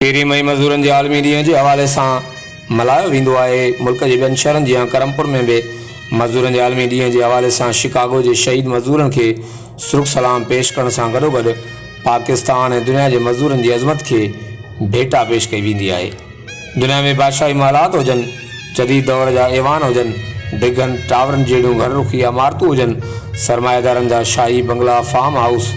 13 May मज़दूरनि जे आलमी ॾींहं जे हवाले सां मल्हायो वेंदो आहे। मुल्क जे ॿियनि शहरनि जीअं करमपुर में बि मज़दूरनि जे आलमी ॾींहं जे हवाले सां शिकागो जे शहीद मज़दूरनि खे सुरुख सलाम पेश करण सां गॾोगॾु पाकिस्तान ऐं दुनिया जे मज़दूरनि जी अज़मत खे भेटा पेश कई वेंदी आहे। दुनिया में बादशाही महलात हुजनि, जदीद दौर जा ऐवान हुजनि, डिघनि टावरनि जहिड़ियूं घर रुखी इमारतूं हुजनि, सरमाएदारनि जा शाही बंगला, फार्म हाउस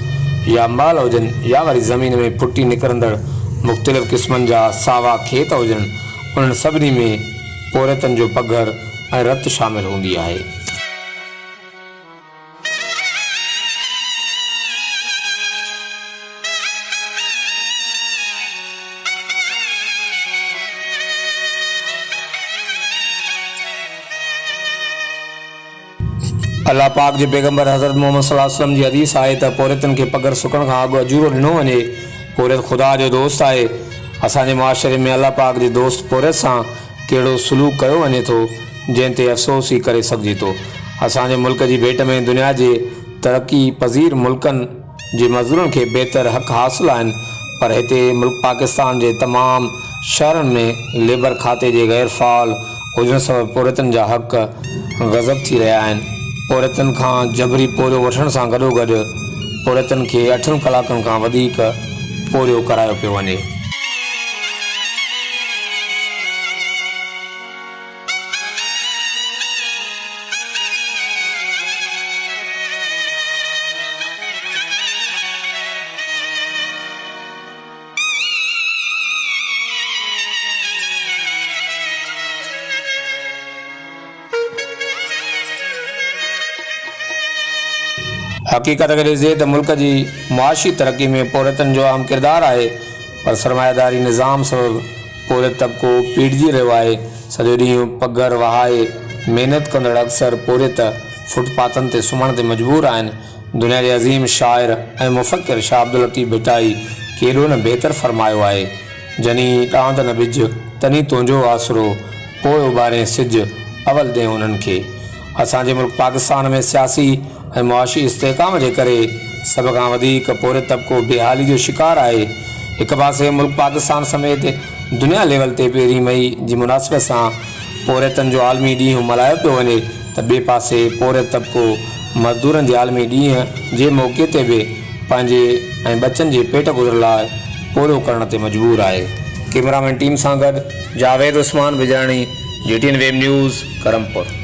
या महल हुजनि, या वरी ज़मीन में फुटी निकिरंदड़ मुख़्तलिफ़ क़िस्मनि जा सावा खेत हुजनि, उन्हनि सभिनी में पोरतनि जो पघर ऐं रत शामिल हूंदी आहे। अल्लाह पाक जे पैगंबर हज़रत मोहम्मद सल्लल्लाहु अलैहि वसल्लम जी हदीस आहे त पोरतनि खे पघर सुकण खां अॻु अजूरो ॾिनो वञे। पोरत ख़ुदा जो दोस्त आहे। असांजे मुआशरे में अल्लाह पाक जे दोस्त पोरत सां कहिड़ो सलूक कयो वञे थो जंहिं ते अफ़सोस ई करे सघिजे थो। असांजे मुल्क जी भेट में दुनिया जे तरक़ी पज़ीर मुल्कनि जे मज़दूरनि खे बहितर हक़ हासिल आहिनि, पर हिते मुल्क पाकिस्तान जे तमामु शहरनि में लेबर खाते जे गैर फ़ाल हुजण सबबि पोरतनि जा हक़ गज़ब थी रहिया आहिनि। पोरतनि खां जबरी पोरियो वठण सां गॾोगॾु पोरतनि खे 8 कलाकनि खां वधीक पोरियो करायो पियो वञे। हक़ीक़त खे ॾिसे त मुल्क जी मुआशी तरक़ी में पोरतनि जो अहम किरदारु आहे, पर सरमायादारी निज़ाम सबबि पोरत तबिको पीड़िजी रहियो आहे। सॼो ॾींहुं पघर वहाए महिनत कंदड़ अक्सर पोरत फुटपाथनि ते सुम्हण ते मजबूर आहिनि। दुनिया जे अज़ीम शाइर ऐं मुफ़क्किर शाह अब्दुल लतीफ़ भिटाई केॾो न बहितर फरमायो आहे, जनी ॾांद न बिज तनी तुंहिंजो आसरो, पोइ उॿारे सिज अवल ॾे उन्हनि खे। असांजे मुल्क पाकिस्तान में सियासी ऐं मुआशी इस्तेहकाम जे करे सभ खां वधीक पोरत तबिको बेहाली जो शिकार आहे। हिक पासे मुल्क पाकिस्तान समेत दुनिया लेवल ते 1 मई जी मुनासिबत सां पोरतनि जो आलमी ॾींहुं मल्हायो पियो वञे, त ॿिए पासे पोरत तबिको मज़दूरनि जे आलमी ॾींहं जे मौक़े ते बि पंहिंजे ऐं बचनि जे पेट गुज़र लाइ पोरियो करण ते मजबूर आहे। कैमरामैन टीम सां गॾु Javed Usman Bijrani, GTN web news, Karampur.